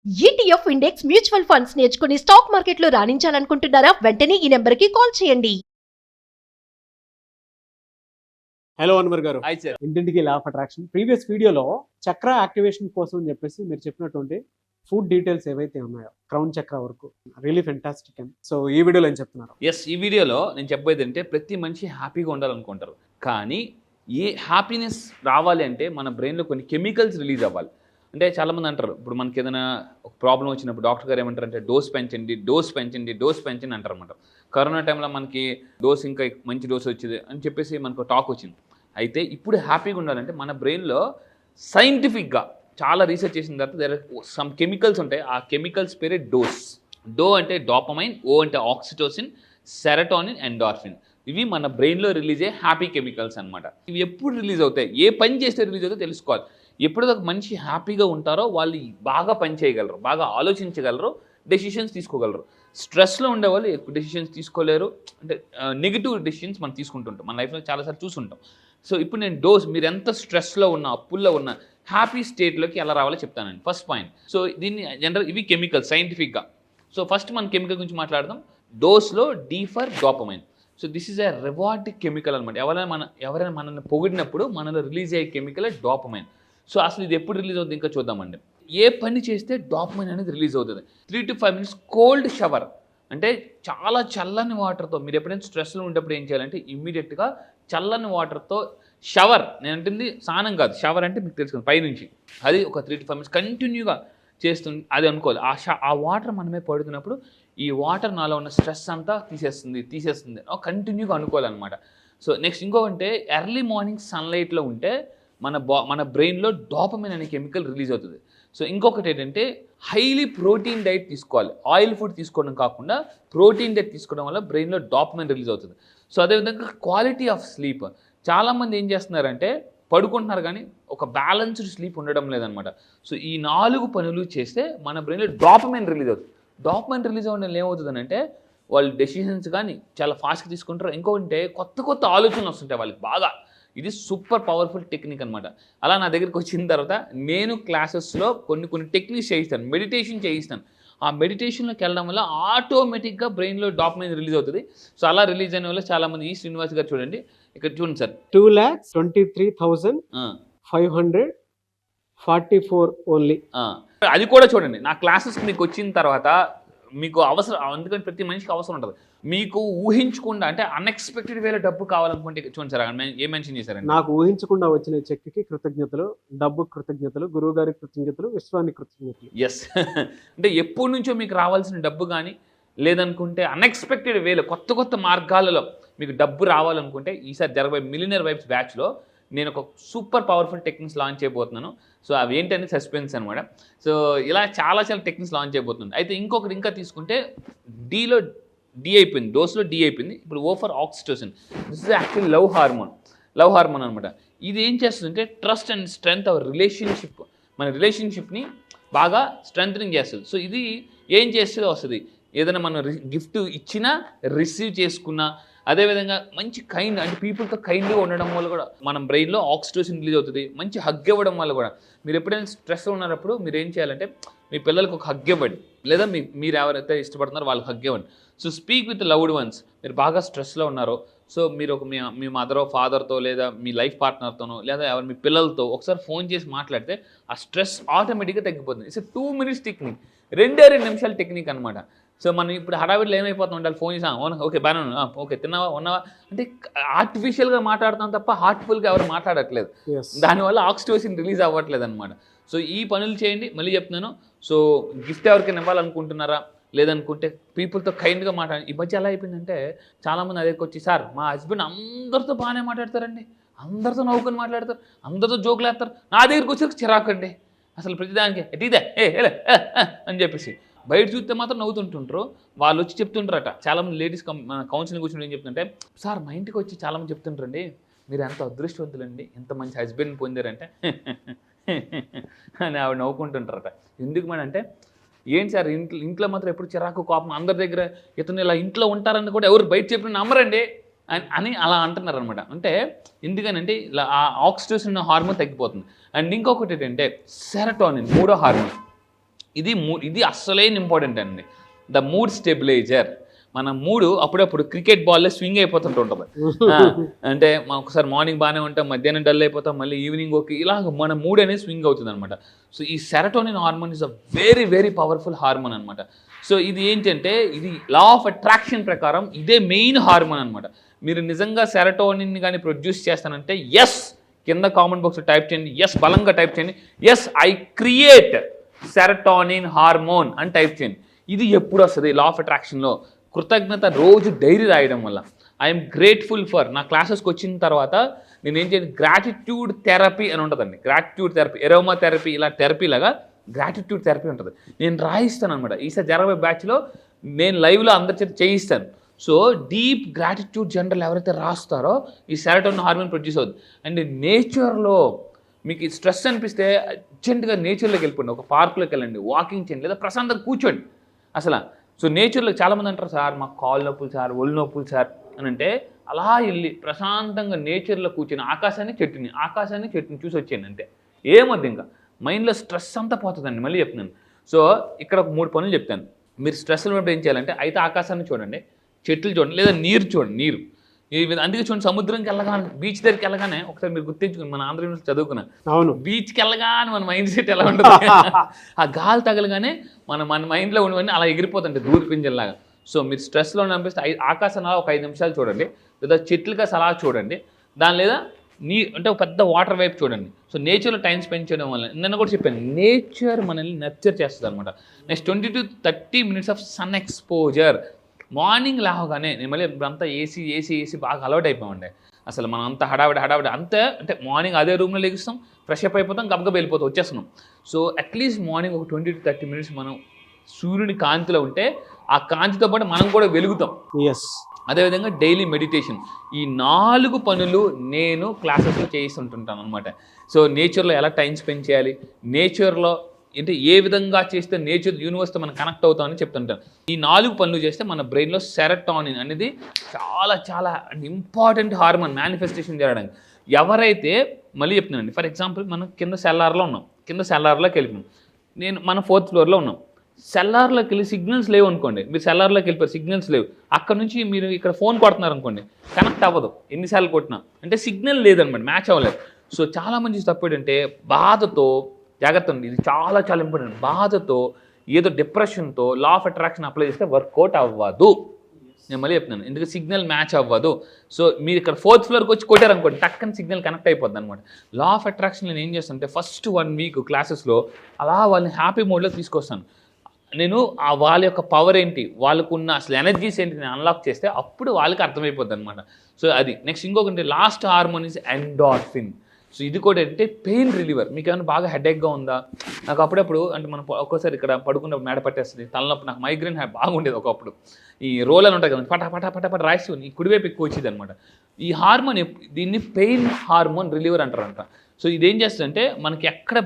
ETF index mutual funds నేర్చుకుని stock మార్కెట్లో రాణించాలనుకుంటున్నారా? వెంటనే ఈ నెంబర్కి కాల్ చేయండి. హలో అన్వర్ గారు, హాయ్ సార్. ఇంటింటికి లా ఆఫ్ అట్రాక్షన్ ప్రీవియస్ వీడియోలో చక్ర యాక్టివేషన్ కోసం అని చెప్పేసి మీరు చెప్పినటువంటి ఫుడ్ డీటెయిల్స్ ఏవైతే ఉన్నాయో క్రౌన్ చక్ర వరకు రియలీ ఫెంటాస్టిక్ అండ్ సో ఈ వీడియోలో ఏం చెప్తున్నారు? ఎస్, ఈ వీడియోలో నేను చెప్పేది అంటే ప్రతి మనిషి హ్యాపీగా ఉండాలనుకుంటారు, కానీ ఏ హ్యాపీనెస్ రావాలి అంటే మన బ్రెయిన్లో కొన్ని కెమికల్స్ రిలీజ్ అవ్వాలి. అంటే చాలామంది అంటారు, ఇప్పుడు మనకి ఏదైనా ఒక ప్రాబ్లం వచ్చినప్పుడు డాక్టర్ గారు ఏమంటారు అంటే డోస్ పెంచండి అంటారు అనమాట. కరోనా టైంలో మనకి డోస్ ఇంకా మంచి డోస్ వచ్చింది అని చెప్పేసి మనకు టాక్ వచ్చింది. అయితే ఇప్పుడు హ్యాపీగా ఉండాలంటే మన బ్రెయిన్లో సైంటిఫిక్గా చాలా రీసెర్చ్ చేసిన తర్వాత దేర్ సమ్ కెమికల్స్ ఉంటాయి. ఆ కెమికల్స్ పేరే డోస్. డో అంటే డోపమైన్, ఓ అంటే ఆక్సిటోసిన్, సెరటోనిన్, ఎండార్ఫిన్. ఇవి మన బ్రెయిన్లో రిలీజ్ అయ్యే హ్యాపీ కెమికల్స్ అనమాట. ఇవి ఎప్పుడు రిలీజ్ అవుతాయి, ఏ పని చేస్తే రిలీజ్ అవుతాయో తెలుసుకోవాలి. ఎప్పుడైతే ఒక మనిషి హ్యాపీగా ఉంటారో వాళ్ళు బాగా పని చేయగలరు, బాగా ఆలోచించగలరు, డెసిషన్స్ తీసుకోగలరు. స్ట్రెస్లో ఉండేవాళ్ళు ఎక్కువ డెసిషన్స్ తీసుకోలేరు. అంటే నెగిటివ్ డెసిషన్స్ మనం తీసుకుంటుంటాం, మన లైఫ్లో చాలాసార్లు చూసుంటాం. సో ఇప్పుడు నేను డోస్, మీరు ఎంత స్ట్రెస్లో ఉన్నా, అప్పుల్లో ఉన్నా హ్యాపీ స్టేట్లోకి ఎలా రావాలో చెప్తానండి. First point. సో దీన్ని జనరల్ ఇవి కెమికల్స్ సైంటిఫిక్గా. సో ఫస్ట్ మనం కెమికల్ గురించి మాట్లాడదాం. డోస్లో D for dopamine. So this is a reward chemical అనమాట. ఎవరైనా మనల్ని పొగిడినప్పుడు మనలో రిలీజ్ అయ్యే కెమికల్ డోపమైన్. సో అసలు ఇది ఎప్పుడు రిలీజ్ అవుతుంది ఇంకా చూద్దామండి. ఏ పని చేస్తే డోపమైన్ అనేది రిలీజ్ అవుతుంది? 3 to 5 minutes కోల్డ్ షవర్, అంటే చాలా చల్లని వాటర్తో. మీరు ఎప్పుడైనా స్ట్రెస్లో ఉండేటప్పుడు ఏం చేయాలంటే ఇమ్మీడియట్గా చల్లని వాటర్తో షవర్, నేను అంటుంది స్నానం కాదు, షవర్ అంటే మీకు తెలుసుకుంది పైనుంచి, అది ఒక 3 to 5 minutes కంటిన్యూగా చేస్తుంది. అది అనుకోవాలి. ఆ వాటర్ మనమే పడుతున్నప్పుడు ఈ వాటర్ నాలో ఉన్న స్ట్రెస్ అంతా తీసేస్తుంది కంటిన్యూగా అనుకోవాలన్నమాట. సో నెక్స్ట్ ఇంకొకటి, ఎర్లీ మార్నింగ్ సన్లైట్లో ఉంటే మన బ్రెయిన్లో డోపమైన్ అనే కెమికల్ రిలీజ్ అవుతుంది. సో ఇంకొకటి ఏంటంటే హైలీ ప్రోటీన్ డైట్ తీసుకోవాలి. ఆయిల్ ఫుడ్ తీసుకోవడం కాకుండా ప్రోటీన్ డైట్ తీసుకోవడం వల్ల బ్రెయిన్లో డోపమైన్ రిలీజ్ అవుతుంది. సో అదేవిధంగా క్వాలిటీ ఆఫ్ స్లీప్. చాలామంది ఏం చేస్తున్నారంటే పడుకుంటున్నారు కానీ ఒక బ్యాలెన్స్డ్ స్లీప్ ఉండడం లేదనమాట. సో ఈ 4 పనులు చేస్తే మన బ్రెయిన్లో డోపమైన్ రిలీజ్ అవుతుంది. డోపమైన్ రిలీజ్ అవ్వడం ఏమవుతుందని అంటే వాళ్ళు డెసిషన్స్ కానీ చాలా ఫాస్ట్గా తీసుకుంటారు. ఇంకొకటి కొత్త ఆలోచనలు వస్తుంటాయి వాళ్ళకి బాగా. ఇది సూపర్ పవర్ఫుల్ టెక్నిక్ అనమాట. అలా నా దగ్గరికి వచ్చిన తర్వాత నేను క్లాసెస్లో కొన్ని టెక్నిక్స్ చేయిస్తాను, మెడిటేషన్ చేయిస్తాను. ఆ మెడిటేషన్లోకి వెళ్ళడం వల్ల ఆటోమేటిక్గా బ్రెయిన్లో డోపమైన్ రిలీజ్ అవుతుంది. సో అలా రిలీజ్ అయిన వల్ల చాలామంది, ఈ శ్రీనివాస్ గారు చూడండి, ఇక్కడ చూడండి సార్, 2,23,544 ఓన్లీ. అది కూడా చూడండి. నా క్లాసెస్కి మీకు వచ్చిన తర్వాత మీకు అవసరం, అందుకని ప్రతి మనిషికి అవసరం ఉంటుంది. మీకు ఊహించకుండా అంటే అన్ఎక్స్పెక్టెడ్ వేలో డబ్బు కావాలనుకుంటే చూడండి సార్, ఏం మెన్షన్ చేశారండి? నాకు ఊహించకుండా వచ్చిన చెక్కి కృతజ్ఞతలు, డబ్బు కృతజ్ఞతలు, గురువు గారికి కృతజ్ఞతలు, విశ్వానికి కృతజ్ఞతలు. ఎస్. అంటే ఎప్పటి నుంచో మీకు రావాల్సిన డబ్బు కానీ, లేదనుకుంటే అన్ఎక్స్పెక్టెడ్ వేలో కొత్త మార్గాలలో మీకు డబ్బు రావాలనుకుంటే ఈసారి జరగబోయే మిలియనర్ వైబ్స్ బ్యాచ్లో నేను ఒక సూపర్ పవర్ఫుల్ టెక్నిక్స్ లాంచ్ చేయబోతున్నాను. సో అవి ఏంటనేది సస్పెన్స్ అనమాట. సో ఇలా చాలా టెక్నిక్స్ లాంచ్ చేయబోతుంది. అయితే ఇంకొకటి ఇంకా తీసుకుంటే డీలో డి అయిపోయింది, డోస్లో డి అయిపోయింది. ఇప్పుడు ఓ for oxytocin. This is actually love hormone అనమాట. ఇది ఏం చేస్తుందంటే trust and strength our relationship, మన రిలేషన్షిప్ని బాగా స్ట్రెంగ్థనింగ్ చేస్తుంది. సో ఇది ఏం చేస్తుందో వస్తుంది. ఏదైనా మనం గిఫ్ట్ ఇచ్చినా, రిసీవ్ చేసుకున్నా, అదేవిధంగా మంచి కైండ్ అంటే పీపుల్తో కైండ్గా ఉండడం వల్ల కూడా మన బ్రెయిన్లో ఆక్సిటోసిన్ రిలీజ్ అవుతుంది. మంచి హగ్ ఇవ్వడం వల్ల కూడా, మీరు ఎప్పుడైనా స్ట్రెస్లో ఉన్నప్పుడు మీరు ఏం చేయాలంటే మీ పిల్లలకు ఒక హగ్ ఇవ్వండి, లేదా మీరు ఎవరైతే ఇష్టపడుతున్నారో వాళ్ళకి హగ్ ఇవ్వండి. So speak with loved ones. మీరు బాగా స్ట్రెస్లో ఉన్నారో, సో మీరు ఒక మీ మదరో ఫాదర్తో, లేదా మీ లైఫ్ పార్ట్నర్తోనో, లేదా ఎవరు మీ పిల్లలతో ఒకసారి ఫోన్ చేసి మాట్లాడితే ఆ స్ట్రెస్ ఆటోమేటిక్గా తగ్గిపోతుంది. ఇట్స్ 2 minutes టెక్నిక్, 2 నిమిషాల టెక్నిక్ అనమాట. సో మనం ఇప్పుడు హడావిడిలో ఏమైపోతాం ఉండాలి, ఫోన్ చేసాం, ఓకే బాగా ఉన్నా, ఓకే తిన్నావా, ఉన్నావా అంటే ఆర్టిఫిషియల్గా మాట్లాడుతాం తప్ప హార్ట్ఫుల్గా ఎవరు మాట్లాడట్లేదు. దానివల్ల ఆక్సిటోసిన్ రిలీజ్ అవ్వట్లేదు అనమాట. సో ఈ పనులు చేయండి. మళ్ళీ చెప్తున్నాను. సో గిఫ్ట్ ఎవరికైనా ఇవ్వాలనుకుంటున్నారా, లేదనుకుంటే పీపుల్తో కైండ్గా మాట్లాడి. ఈ మధ్య ఎలా అయిపోయిందంటే చాలామంది దగ్గరికి వచ్చి, సార్ మా హస్బెండ్ అందరితో బాగానే మాట్లాడతారండి, అందరితో నవ్వుకొని మాట్లాడతారు, అందరితో జోకులు వేస్తారు, నా దగ్గరికి వచ్చి చిరాకండి అసలు ప్రతిదానికి ఇదే అని చెప్పేసి. బయట చూస్తే మాత్రం నవ్వుతుంటుంటారు, వాళ్ళు వచ్చి చెప్తుంటారట. చాలామంది లేడీస్ కౌన్సిలింగ్ కూర్చొని ఏం చెప్తుంటే, సార్ మా ఇంటికి వచ్చి చాలామంది చెప్తుంటారండి, మీరు ఎంత అదృష్టవంతులండి, ఎంత మంచి హస్బెండ్ పొందారంటే అని ఆవిడ నవ్వుకుంటుంటారట. ఎందుకు మన అంటే, ఏంటి సార్ ఇంట్లో మాత్రం ఎప్పుడు చిరాకు కోపం, అందరి దగ్గర ఇతను ఇలా ఇంట్లో ఉంటారని కూడా ఎవరు బయట చెప్పిన నమ్మరండి అని అలా అంటున్నారు అనమాట. అంటే ఎందుకనంటే ఇలా ఆ ఆక్సిటోసిన్ హార్మోన్ తగ్గిపోతుంది. అండ్ ఇంకొకటి ఏంటంటే సెరటోనిన్, 3వ హార్మోన్. ఇది అస్సలైన ఇంపార్టెంట్ అండి. The mood stabiliser. మన మూడు అప్పుడప్పుడు క్రికెట్ బాల్లో స్వింగ్ అయిపోతుంటుంది. అంటే ఒకసారి మార్నింగ్ బాగానే ఉంటాం, మధ్యాహ్నం డల్ అయిపోతాం, మళ్ళీ ఈవినింగ్ ఓకే, ఇలాగ మన మూడ్ అనేది స్వింగ్ అవుతుంది అనమాట. సో ఈ serotonin hormone is a very very powerful hormone అనమాట. సో ఇది ఏంటంటే ఇది లా ఆఫ్ అట్రాక్షన్ ప్రకారం ఇదే మెయిన్ హార్మోన్ అనమాట. మీరు నిజంగా సెరటోనిన్ కానీ ప్రొడ్యూస్ చేస్తానంటే ఎస్ కింద కామెంట్ బాక్స్ టైప్ చేయండి, ఎస్ బలంగా టైప్ చేయండి, yes I create serotonin hormone అని టైప్ చేయండి. ఇది ఎప్పుడు వస్తుంది లా ఆఫ్ అట్రాక్షన్లో? కృతజ్ఞత రోజు డైరీ రాయడం వల్ల. ఐఎమ్ గ్రేట్ఫుల్ ఫర్, నా క్లాసెస్కి వచ్చిన తర్వాత నేను ఏం చేయాలి, గ్రాటిట్యూడ్ థెరపీ అని ఉంటుందండి. గ్రాటిట్యూడ్ థెరపీ, ఎరోమా థెరపీ, ఇలా థెరపీ లాగా గ్రాటిట్యూడ్ థెరపీ ఉంటుంది. నేను రాయిస్తాను అనమాట. ఈసారి జరగబోయే బ్యాచ్లో నేను లైవ్లో అందరి చేత చేయిస్తాను. సో డీప్ గ్రాటిట్యూడ్ జనరల్ ఎవరైతే రాస్తారో ఈ సెరటోనిన్ హార్మోన్ ప్రొడ్యూస్ అవుతుంది. అండ్ నేచర్లో మీకు స్ట్రెస్ అనిపిస్తే అర్జెంటుగా నేచర్లోకి వెళ్ళిపోండి, ఒక పార్క్లోకి వెళ్ళండి, వాకింగ్ చేయండి, లేదా ప్రశాంతంగా కూర్చోండి అసలు. సో నేచర్లో చాలామంది అంటారు, సార్ మాకు కాళ్ళు నొప్పులు సార్, ఒళ్ళు నొప్పులు సార్ అని అంటే, అలా వెళ్ళి ప్రశాంతంగా నేచర్లో కూర్చొని ఆకాశాన్ని చెట్టుని చూసి వచ్చేయండి అంతే. ఏమొద్దు, ఇంకా మైండ్లో స్ట్రెస్ అంతా పోతుందండి. మళ్ళీ చెప్తున్నాను. సో ఇక్కడ ఒక 3 పనులు చెప్తాను. మీరు స్ట్రెస్ ఉన్నప్పుడు ఏం చేయాలంటే, అయితే ఆకాశాన్ని చూడండి, చెట్లు చూడండి, లేదా నీరు చూడండి. నీరు అందుకే చూడండి, సముద్రంకి వెళ్ళగానే, బీచ్ దగ్గరికి వెళ్ళగానే ఒకసారి మీరు గుర్తించుకుని, మన ఆంధ్ర యూనివర్సిటీ చదువుకున్నా, అవును, బీచ్కి వెళ్ళగానే మన మైండ్ సెట్ ఎలా ఉంటుంది, ఆ గాలి తగలగానే మన మైండ్లో ఉన్నవన్నీ అలా ఎగిరిపోతుంటాయి దూరపింజల్లాగా. సో మీరు స్ట్రెస్లో అనిపిస్తే ఆకాశం ఒక 5 నిమిషాలు చూడండి, లేదా చెట్లుగా అలా చూడండి, దాని లేదా అంటే ఒక పెద్ద వాటర్ వైపు చూడండి. సో నేచర్లో టైం స్పెండ్ చేయడం వల్ల, నిన్న కూడా చెప్పాను, నేచర్ మనల్ని నర్చర్ చేస్తుంది అనమాట. Next 20 to 30 minutes of sun exposure. Morning లేవగానే, నేను మళ్ళీ ఇప్పుడంతా ఏసీ బాగా అలవాటు అయిపోయామండి. అసలు మనం అంతా హడావిడి అంతే, అంటే మార్నింగ్ అదే రూమ్లో లెగుస్తాం, ఫ్రెష్ అప్ అయిపోతాం, గబగబ వెళ్ళిపోతాం, వచ్చేస్తున్నాం. సో అట్లీస్ట్ మార్నింగ్ ఒక 20 to 30 minutes మనం సూర్యుని కాంతిలో ఉంటే, ఆ కాంతితో పాటు మనం కూడా వెలుగుతాం. ఎస్. అదేవిధంగా డైలీ మెడిటేషన్. ఈ 4 పనులు నేను క్లాసెస్లో చేయిస్తుంటుంటాను అనమాట. సో నేచర్లో ఎలా టైం స్పెండ్ చేయాలి, నేచర్లో అంటే ఏ విధంగా చేస్తే నేచర్ యూనివర్స్తో మనం కనెక్ట్ అవుతామని చెప్తుంటాను. ఈ 4 పనులు చేస్తే మన బ్రెయిన్లో సెరటోనిన్ అనేది చాలా చాలా ఇంపార్టెంట్ హార్మోన్ మేనిఫెస్టేషన్ జరగడానికి. ఎవరైతే, మళ్ళీ చెప్తున్నానండి, ఫర్ ఎగ్జాంపుల్ మనం కింద సెల్లార్లో ఉన్నాం, సెల్లార్లోకి వెళ్ళిపోయాం, మన 4th ఫ్లోర్లో ఉన్నాం, సెల్లార్లోకి వెళ్ళి సిగ్నల్స్ లేవు అనుకోండి, మీరు సెల్లార్లోకి వెళ్ళిపోయారు, సిగ్నల్స్ లేవు, అక్కడ నుంచి మీరు ఇక్కడ ఫోన్ కొడుతున్నారు అనుకోండి, కనెక్ట్ అవ్వదు, ఎన్నిసార్లు కొట్టినా, అంటే సిగ్నల్ లేదనమాట, మ్యాచ్ అవ్వలేదు. సో చాలామంది తప్పు ఏంటంటే, బాధతో, జాగ్రత్త అండి, ఇది చాలా చాలా ఇంపార్టెంట్, బాధతో ఏదో డిప్రెషన్తో లా ఆఫ్ అట్రాక్షన్ అప్లై చేస్తే వర్కౌట్ అవ్వదు. నేను మళ్ళీ చెప్తున్నాను, ఎందుకంటే సిగ్నల్ మ్యాచ్ అవ్వదు. సో మీరు ఇక్కడ 4th ఫ్లోర్కి వచ్చి కొట్టారనుకోండి, టక్కని సిగ్నల్ కనెక్ట్ అయిపోద్ది అనమాట. లా ఆఫ్ అట్రాక్షన్ నేను ఏం చేస్తానంటే, ఫస్ట్ 1 week క్లాసెస్లో అలా వాళ్ళని హ్యాపీ మోడ్లో తీసుకొస్తాను. నేను వాళ్ళ యొక్క పవర్ ఏంటి, వాళ్ళకున్న అసలు ఎనర్జీస్ ఏంటి నేను అన్లాక్ చేస్తే అప్పుడు వాళ్ళకి అర్థమైపోద్ది అనమాట. సో అది. నెక్స్ట్ ఇంకొకటి, last hormone is endorphin. So ఇది కూడా ఏంటంటే పెయిన్ రిలీవర్. మీకు ఏమైనా బాగా హెడేక్గా ఉందా, నాకు అప్పుడప్పుడు అంటే మనం ఒక్కోసారి ఇక్కడ పడుకున్నప్పుడు మేడ పట్టేస్తుంది, తలనొప్పి, నాకు మైగ్రేన్ బాగుండేది ఒకప్పుడు. ఈ రోలర్ ఉంటాయి కదా, పట రాసి ఈ కుడివైపు ఎక్కువ వచ్చేది అనమాట. ఈ హార్మోన్ దీన్ని పెయిన్ హార్మోన్ రిలీవర్ అంటారంట. సో ఇదేం చేస్తుందంటే, మనకి ఎక్కడ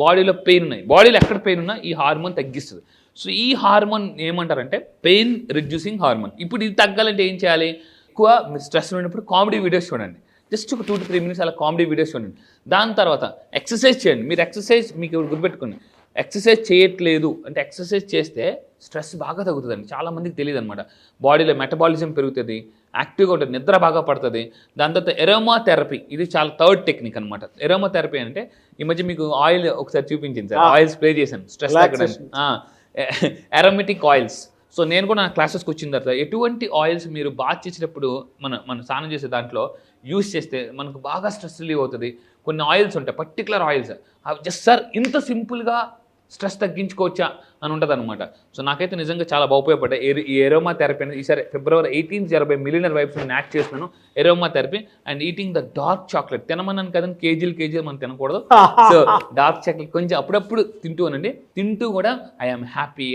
బాడీలో పెయిన్ ఉన్నాయి, బాడీలో ఎక్కడ పెయిన్ ఉన్నా ఈ హార్మోన్ తగ్గిస్తుంది. సో ఈ హార్మోన్ ఏమంటారంటే పెయిన్ రిడ్యూసింగ్ హార్మోన్. ఇప్పుడు ఇది తగ్గాలంటే ఏం చేయాలి, ఎక్కువ మీరు స్ట్రెస్ ఉన్నప్పుడు కామెడీ వీడియోస్ చూడండి, జస్ట్ ఒక 2 to 3 minutes అలా కామెడీ వీడియోస్ చూడండి. దాని తర్వాత ఎక్సర్సైజ్ చేయండి. మీరు ఎక్సర్సైజ్ మీకు గుర్తుపెట్టుకోండి, ఎక్సర్సైజ్ చేయట్లేదు అంటే ఎక్సర్సైజ్ చేస్తే స్ట్రెస్ బాగా తగ్గుతుందండి. చాలామందికి తెలియదు అనమాట. బాడీలో మెటబాలిజం పెరుగుతుంది, యాక్టివ్గా ఉంటుంది, నిద్ర బాగా పడుతుంది. దాని తర్వాత ఎరోమా థెరపీ, ఇది చాలా 3rd టెక్నిక్ అనమాట. ఎరోమా థెరపీ అంటే, ఈ మధ్య మీకు ఆయిల్ ఒకసారి చూపించింది సార్, ఆయిల్ స్ప్రే చేశాను స్ట్రెస్ తగ్గడానికి, అరోమేటిక్ ఆయిల్స్. సో నేను కూడా నా క్లాసెస్కి వచ్చిన తర్వాత ఎటువంటి ఆయిల్స్ మీరు బాత్ చేసేటప్పుడు మన స్నానం చేసే దాంట్లో యూస్ చేస్తే మనకు బాగా స్ట్రెస్ రిలీవ్ అవుతుంది. కొన్ని ఆయిల్స్ ఉంటాయి, పర్టికులర్ ఆయిల్స్, అవి జస్ట్ సార్ ఇంత సింపుల్గా స్ట్రెస్ తగ్గించుకోవచ్చా అని ఉంటుంది అనమాట. సో నాకైతే నిజంగా చాలా ఉపయోగపడ్డాయి ఈ ఎరోమా థెరపీ అనేది. ఈసారి February 18th జరగబోయే మిలియనర్ వైబ్స్ నేను యాక్ట్ చేస్తున్నాను aroma therapy. And eating the dark chocolate తినమన్నాను కదండి, కేజీలు మనం తినకూడదు. సో డార్క్ చాక్లెట్ కొంచెం అప్పుడప్పుడు తింటూ అనండి, తింటూ కూడా ఐఎమ్ హ్యాపీ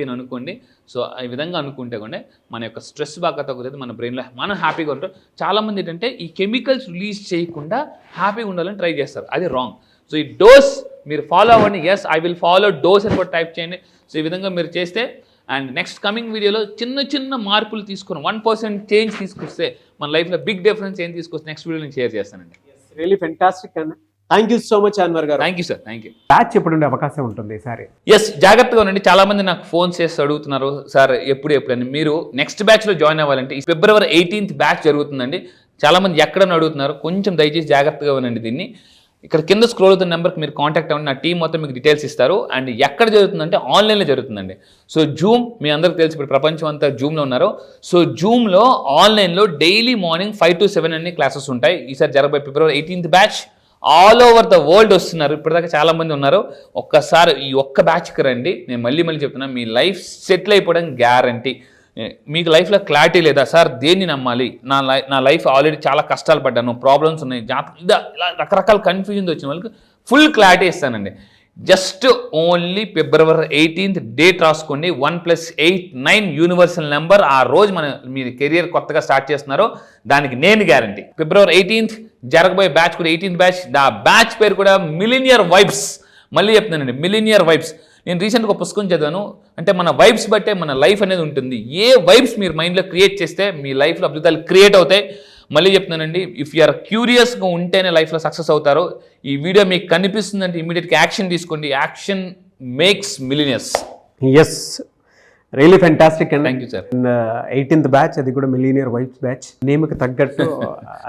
అని అనుకోండి. సో ఈ విధంగా అనుకుంటే కూడా మన యొక్క స్ట్రెస్ బాగా తగ్గుతుంది, మన బ్రెయిన్లో మనం హ్యాపీగా ఉంటాం. చాలామంది ఏంటంటే ఈ కెమికల్స్ రిలీజ్ చేయకుండా హ్యాపీగా ఉండాలని ట్రై చేస్తారు, అది రాంగ్. సో ఈ డోస్ మీరు ఫాలో అవ్వండి, yes I will follow dose అని కూడా టైప్ చేయండి. సో ఈ విధంగా మీరు చేస్తే, అండ్ నెక్స్ట్ కమింగ్ వీడియోలో చిన్న మార్పులు తీసుకుని 1% చేంజ్ తీసుకొస్తే మన లైఫ్లో బిగ్ డిఫరెన్స్ ఏం తీసుకొస్తే నెక్స్ట్ వీడియో నేను షేర్ చేస్తానండి. రియలీ ఫెంటాస్టిక్ అండి. Thank you so much Anwar గారు. Thank you sir, thank you. Batch ఎప్పుడు ఉండే అవకాశం ఉంటుంది ఈసారి? ఎస్, జాగ్రత్తగా ఉండండి. చాలా మంది నాకు ఫోన్ చేసి అడుగుతున్నారు, సార్ ఎప్పుడు అని. మీరు నెక్స్ట్ బ్యాచ్లో జాయిన్ అవ్వాలంటే ఈ February 18th బ్యాచ్ జరుగుతుందండి. చాలా మంది ఎక్కడని అడుగుతున్నారు, కొంచెం దయచేసి జాగ్రత్తగా ఉండండి. దీన్ని ఇక్కడ కింద స్క్రోల్ అవుతున్న నెంబర్కి మీరు కాంటాక్ట్ అవ్వండి, నా టీం మొత్తం మీకు డీటెయిల్స్ ఇస్తారు. అండ్ ఎక్కడ జరుగుతుందంటే ఆన్లైన్లో జరుగుతుందండి. సో జూమ్, మీ అందరికీ తెలిసి ఇప్పుడు ప్రపంచం అంతా జూమ్లో ఉన్నారు. సో జూమ్లో ఆన్లైన్లో డైలీ మార్నింగ్ 5 to 7 అన్ని క్లాసెస్ ఉంటాయి. ఈసారి జరగబోయే February 18th batch all over the world వస్తున్నారు. ఇప్పటిదాకా చాలా మంది ఉన్నారు. ఒక్కసారి ఈ ఒక్క బ్యాచ్కి రండి. నేను మళ్ళీ చెప్తున్నా, మీ లైఫ్ సెటిల్ అయిపోవడం గ్యారంటీ. మీకు లైఫ్లో క్లారిటీ లేదా సార్, దేన్ని నమ్మాలి, నా లైఫ్ ఆల్రెడీ చాలా కష్టాలు పడ్డాను, ప్రాబ్లమ్స్ ఉన్నాయి, ఇలా రకరకాల కన్ఫ్యూజన్ వచ్చిన వాళ్ళకి ఫుల్ క్లారిటీ ఇస్తానండి. Just only February 18th date రాసుకోండి. 1+8 9 యూనివర్సల్ నెంబర్. ఆ రోజు మీరు కెరియర్ కొత్తగా స్టార్ట్ చేస్తున్నారో దానికి నేను గ్యారంటీ. February 18th జరగబోయే బ్యాచ్ కూడా 18th బ్యాచ్. ఆ బ్యాచ్ పేరు కూడా మిలీనియర్ వైబ్స్. మళ్ళీ చెప్తున్నానండి, మిలీనియర్ వైబ్స్. నేను రీసెంట్గా ఒక పుస్తకం చదివాను, అంటే మన వైబ్స్ బట్టే మన లైఫ్ అనేది ఉంటుంది. ఏ వైబ్స్ మీరు మైండ్లో క్రియేట్ చేస్తే మీ లైఫ్లో అద్భుతాలు క్రియేట్ అవుతాయి. మళ్ళీ చెప్తున్నానండి, ఇఫ్ యూఆర్ క్యూరియస్గా ఉంటేనే లైఫ్లో సక్సెస్ అవుతారు. ఈ వీడియో మీకు కనిపిస్తుందంటే ఇమీడియట్గా యాక్షన్ తీసుకోండి. Action makes millionaires. Yes, really fantastic అండి. Thank you sir. 18th batch, అది కూడా మిలీనియర్ వైబ్స్ బ్యాచ్. నేమ్కి తగ్గట్టు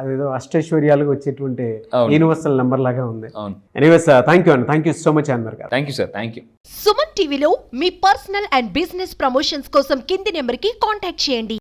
అదేదో అష్టైశ్వర్యాలుగా వచ్చేటువంటి యూనివర్సల్ నెంబర్ లాగా ఉంది. అవును. ఎనీవేస్, థ్యాంక్ యూ అండి. Thank you so much Anwar గారు. Thank you sir, thank you. Suman టీవీలో మీ పర్సనల్ అండ్ బిజినెస్ ప్రమోషన్స్ కోసం కింది నెంబర్కి కాంటాక్ట్ చేయండి.